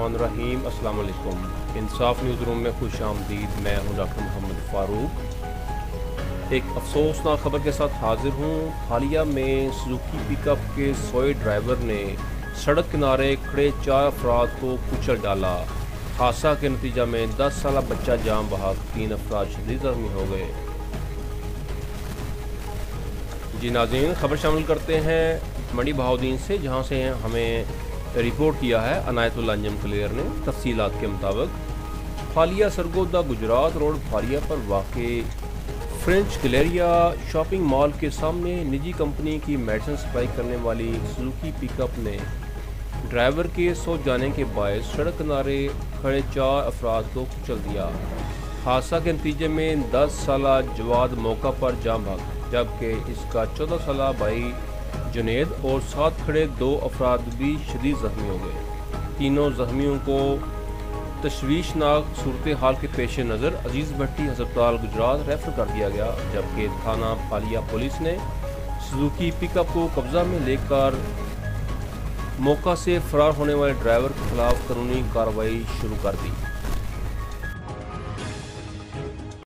बिस्मिल्लाहिर्रहमानिर्रहीम। अस्सलाम वालेकुम। इंसाफ न्यूज़ रूम में खुश आमदीद। मैं हूं डॉक्टर मोहम्मद फ़ारूक। एक अफसोसनाक खबर के साथ हाजिर हूं। हालिया में सुजुकी पिकअप के सोए ड्राइवर ने सड़क किनारे खड़े 4 अफराद को कुचल डाला। हादसा के नतीजा में 10 साला बच्चा जान बहक, 3 अफराद शदीद ज़ख्मी हो गए। जी नाज़रीन, खबर शामिल करते हैं मंडी बहाउद्दीन से, जहां से हमें रिपोर्ट किया है अनायतुल्लाह अंजम क्लियर ने। तफसीलात के मुताबिक फालिया सरगोदा गुजरात रोड फालिया पर वाक़े फ्रेंच गैलेरिया शॉपिंग मॉल के सामने निजी कंपनी की मेडिसिन सप्लाई करने वाली सुजुकी पिकअप ने ड्राइवर के सो जाने के बायस सड़क किनारे खड़े 4 अफराद को कुचल दिया। हादसा के नतीजे में 10 साला जवाद मौका पर जान भाग, जबकि इसका 14 साला भाई जुनेद और साथ खड़े 2 अफराद भी शदीद ज़ख्मी हो गए। तीनों ज़ख्मियों को तशवीशनाक सूरत हाल के पेश नज़र अजीज़ भट्टी अस्पताल गुजरात रेफर कर दिया गया, जबकि थाना फालिया पुलिस ने सुजुकी पिकअप को कब्जा में लेकर मौका से फरार होने वाले ड्राइवर के खिलाफ कानूनी कार्रवाई शुरू कर दी।